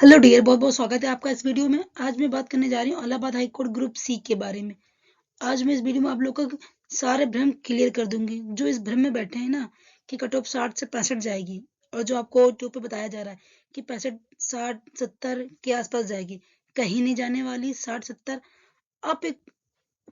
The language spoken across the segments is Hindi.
हेलो डियर, बहुत बहुत स्वागत है आपका इस वीडियो में। आज मैं बात करने जा रही हूँ Allahabad high court group C के बारे में। आज मैं इस वीडियो में आप लोगों का सारे भ्रम क्लियर कर दूंगी। जो इस भ्रम में बैठे हैं ना कि कट ऑफ 60 से 65 जाएगी, और जो आपको यूट्यूब पे बताया जा रहा है कि 65 60 70 के आसपास जाएगी, कहीं नहीं जाने वाली। 60 70 आप एक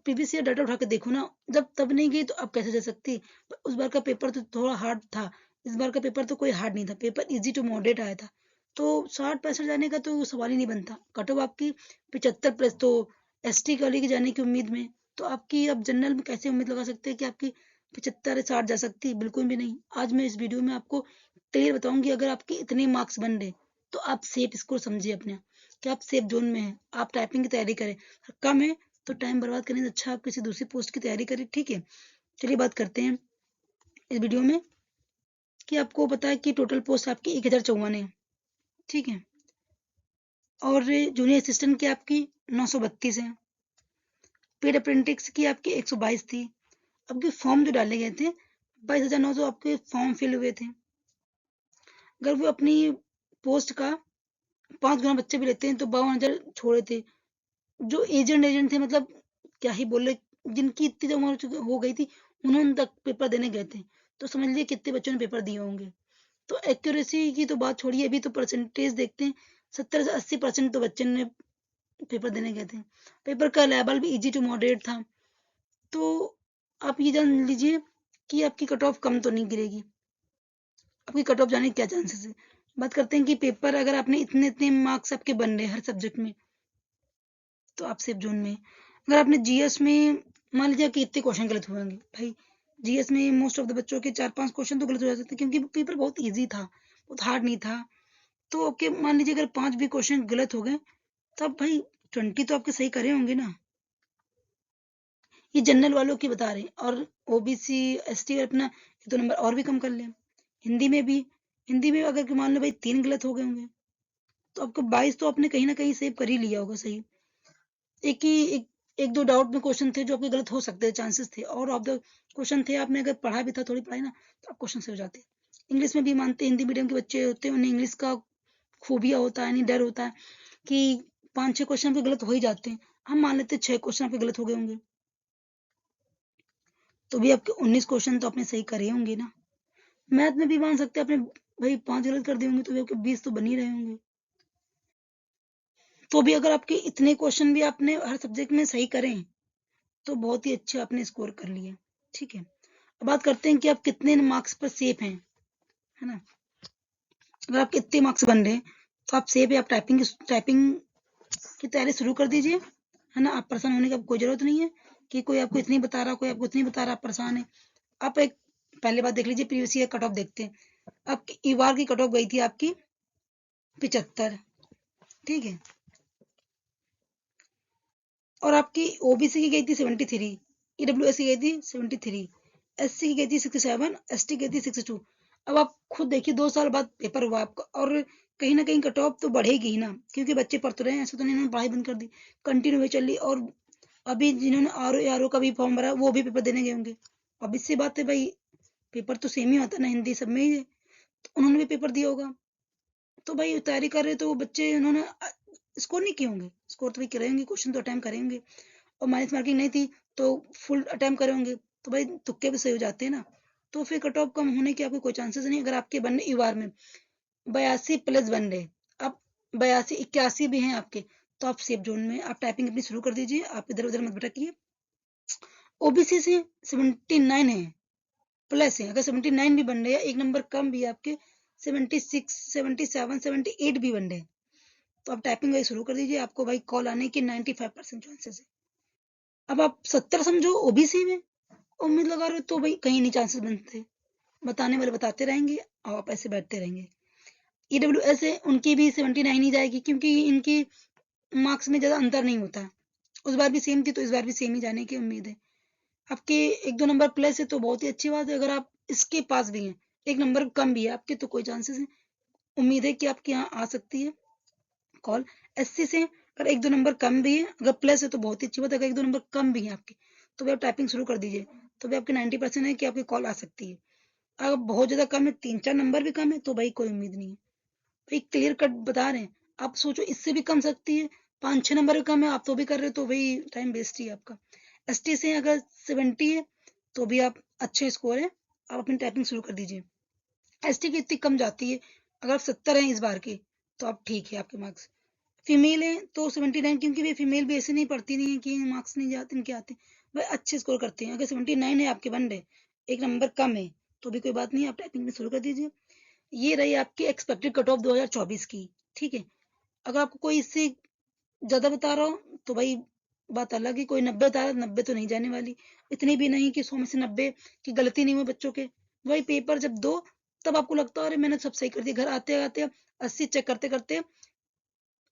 प्रीवियस ईयर डाटा उठा के देखो ना, जब तब नहीं गई तो अब कैसे जा सकती। उस बार का पेपर तो थोड़ा हार्ड था, इस बार का पेपर तो कोई हार्ड नहीं था, पेपर इजी टू मॉडरेट आया था। तो 60 65 जाने का तो सवाल ही नहीं बनता। कट ऑफ आपकी 75 प्लस, तो एसटी वाली की जाने की उम्मीद में, तो आपकी अब जनरल में कैसे उम्मीद लगा सकते हैं कि आपकी 75 60 जा सकती है? बिल्कुल भी नहीं। आज मैं इस वीडियो में आपको क्लियर बताऊंगी, अगर आपके इतने मार्क्स बन रहे तो आप सेफ स्कोर समझिए अपने, कि आप सेफ जोन में हैं। आप टाइपिंग की तैयारी करें, कम है तो टाइम बर्बाद करने से अच्छा आप किसी दूसरी पोस्ट की तैयारी करें। ठीक है, चलिए बात करते हैं इस वीडियो में कि आपको पता है कि टोटल पोस्ट आपकी 1054 है। ठीक है, और जूनियर असिस्टेंट की आपकी 932 है। पेड अप्रेंटिस की आपकी 122 थी। आपके फॉर्म जो डाले गए थे 22,900 आपके फॉर्म फिल हुए थे। अगर वो अपनी पोस्ट का 5 गुना बच्चे भी लेते हैं तो 52,000 छोड़े थे। जो एजेंट एजेंट थे, मतलब क्या ही बोले, जिनकी इतनी उम्र हो गई थी, उन्होंने तक पेपर देने गए थे। तो समझ लीजिए कितने बच्चों ने पेपर दिए होंगे। तो एक्यूरेसी की तो बात छोड़िए, अभी तो परसेंटेज देखते हैं। 70 से 80% तो बच्चे ने पेपर देने गए थे। पेपर का लेवल भी इजी टू मॉडरेट था। तो आप ये जान लीजिए कि आपकी कट ऑफ कम तो नहीं गिरेगी। आपकी कट ऑफ जाने के क्या चांसेस है? बात करते हैं कि पेपर अगर आपने इतने इतने मार्क्स आपके बन रहे हर सब्जेक्ट में, तो आप सेफ जोन में। अगर आपने जीएस में मान लीजिए कि इतने क्वेश्चन गलत हुए होंगे, भाई जीएस में मोस्ट ऑफ द बच्चों के 4 5 क्वेश्चन तो गलत हो जाते थे, क्योंकि पेपर बहुत इजी था, बहुत हार्ड नहीं था। तो आपके मान लीजिए अगर 5 भी क्वेश्चन गलत हो गए, तब भाई 20 तो आपके सही करे होंगे ना। ये जनरल वालों की बता रहे हैं, और ओबीसी एसटी अपना 1 2 नंबर और भी कम कर ले। हिंदी में भी, हिंदी में अगर मान लो भाई 3 गलत हो गए होंगे, तो आपको 22 तो आपने कहीं ना कहीं सेव कर ही लिया होगा सही। एक ही एक दो डाउट में क्वेश्चन थे जो आपके गलत हो सकते थे, चांसेस थे, और ऑफ द क्वेश्चन थे आपने अगर पढ़ा भी था, थोड़ी पढ़ाई ना, तो आप क्वेश्चन से हो जाते। इंग्लिश में भी मानते हिंदी मीडियम के बच्चे होते हैं, उन्हें इंग्लिश का खूबिया होता है, नहीं डर होता है कि 5 6 क्वेश्चन आपके गलत हो ही जाते हैं। हम मान लेते 6 क्वेश्चन आपके गलत हो गए होंगे, तो भी आपके 19 क्वेश्चन तो आपने सही करे होंगे ना। मैथ में भी मान सकते हैं आपने भाई 5 गलत कर दिए होंगे, तो भी आपके 20 तो बन ही रहे होंगे। तो भी अगर आपके इतने क्वेश्चन भी आपने हर सब्जेक्ट में सही करें, तो बहुत ही अच्छे आपने स्कोर कर लिए। ठीक है, अब बात करते हैं कि आप कितने मार्क्स पर सेफ हैं, है ना। अगर आपके इतने मार्क्स बन रहे हैं तो आप सेफ है। आप टाइपिंग की तैयारी शुरू कर दीजिए, है ना। आप परेशान होने की कोई जरूरत नहीं है कि कोई आपको इतनी बता रहा, कोई आपको इतनी बता रहा, आप परेशान है। आप एक पहले बात देख लीजिए, प्रीवियस ईयर कट ऑफ देखते हैं। आपकी ईवार की कट ऑफ गई थी आपकी 75। ठीक है, और आपकी ओबीसी की गई थी 73, ईडब्ल्यूएस की गई थी 73, एससी की गई थी 67, एसटी की गई थी 62। अब आप खुद देखिए, 2 साल बाद पेपर हुआ आपका, और कहीं ना कहीं कट ऑफ तो बढ़ेगी ही ना, क्योंकि बच्चे पढ़ तो रहे हैं, ऐसा तो नहीं उन्होंने पढ़ाई बंद कर दी, कंटिन्यू हुई चल रही। और अभी जिन्होंने आर का भी फॉर्म भरा वो भी पेपर देने गए होंगे। अब इससे बात है भाई, पेपर तो सेम ही होता है ना, हिंदी सब में ही है, तो उन्होंने भी पेपर दिया होगा। तो भाई तैयारी कर रहे तो वो बच्चे उन्होंने स्कोर नहीं किए होंगे, स्कोर तो भाई करे होंगे, क्वेश्चन तो अटेम्प्ट करेंगे। और माइनस मार्किंग नहीं थी तो फुल अटेम्प्ट करे होंगे, तो भाई तुक्के भी सही हो जाते हैं ना। तो फिर कट ऑफ कम होने के आपके कोई चांसेस नहीं। अगर आपके बनने ईवार में 82 प्लस बन रहे, आप 82 81 भी हैं आपके, तो आप सेफ जोन में। आप टाइपिंग अपनी शुरू कर दीजिए, आप इधर उधर मत भटकिए। ओबीसी से 79 है प्लस है, अगर 79 भी बन रहे हैं, 1 नंबर कम भी है आपके, 76 77 78 भी बन रहे हैं, तो आप टाइपिंग वही शुरू कर दीजिए। आपको भाई कॉल आने की 95% चांसेस है। अब आप 70 समझो ओबीसी में उम्मीद लगा रहे हो, तो भाई कहीं नहीं चांसेस बनते। बताने वाले बताते रहेंगे और आप ऐसे बैठते रहेंगे। ईडब्ल्यूएस है, उनकी भी 79 ही जाएगी, क्योंकि इनकी मार्क्स में ज्यादा अंतर नहीं होता। उस बार भी सेम थी तो इस बार भी सेम ही जाने की उम्मीद है। आपके 1 2 नंबर प्लस है तो बहुत ही अच्छी बात है। अगर आप इसके पास भी हैं, 1 नंबर कम भी है आपके, तो कोई चांसेस है, उम्मीद है कि आपके यहाँ आ सकती है कॉल। 80 से अगर 1 2 नंबर कम भी है, अगर प्लस है तो बहुत ही अच्छी बात है। अगर 1 2 नंबर कम भी है आपके, तो भी आप टाइपिंग शुरू कर दीजिए, तो भी आपके 90% है कि आपकी कॉल आ सकती है। अगर बहुत ज्यादा कम है, 3 4 नंबर भी कम है, तो भाई कोई उम्मीद नहीं है। भाई क्लियर कट बता रहे हैं, आप सोचो इससे भी कम सकती है, 5-6 नंबर भी कम है, आप तो भी कर रहे हो, तो वही टाइम वेस्ट ही है आपका। एसटी से अगर 70 है तो भी आप अच्छे स्कोर है, आप अपनी टाइपिंग शुरू कर दीजिए। एसटी की इतनी कम जाती है, अगर आप 70 हैं इस बार के तो आप ठीक है, आपके मार्क्स। फीमेल है तो 79, क्योंकि वे फीमेल भी ऐसे नहीं पढ़ती नहीं है कि मार्क्स नहीं जाते इनके आते, वह अच्छे स्कोर करते हैं। अगर 79 है आपके बन रहे, एक नंबर कम है, तो भी कोई बात नहीं, आप टाइपिंग में शुरू कर दीजिए। ये रही आपकी एक्सपेक्टेड कट ऑफ 2024 की। ठीक है, अगर आपको कोई इससे ज्यादा बता रहा हो तो भाई बात अलग है, कोई 90 बता रहा है, 90 तो नहीं जाने वाली, इतनी भी नहीं कि 100 में से 90 की गलती नहीं हुई बच्चों के। वही पेपर जब दो तब आपको लगता है अरे मैंने सब सही कर दिया, घर आते आते 80 चेक करते करते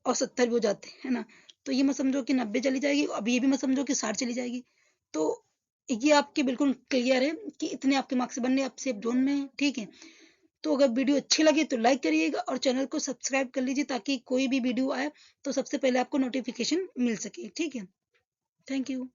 और 70 भी हो जाते हैं, है ना। तो ये मत समझो कि 90 चली जाएगी, अब ये भी मत समझो कि 60 चली जाएगी। तो ये आपके बिल्कुल क्लियर है कि इतने आपके मार्क्स बनने, आप सेफ जोन में है। ठीक है, तो अगर वीडियो अच्छी लगी तो लाइक करिएगा और चैनल को सब्सक्राइब कर लीजिए, ताकि कोई भी वीडियो आए तो सबसे पहले आपको नोटिफिकेशन मिल सके। ठीक है, थैंक यू।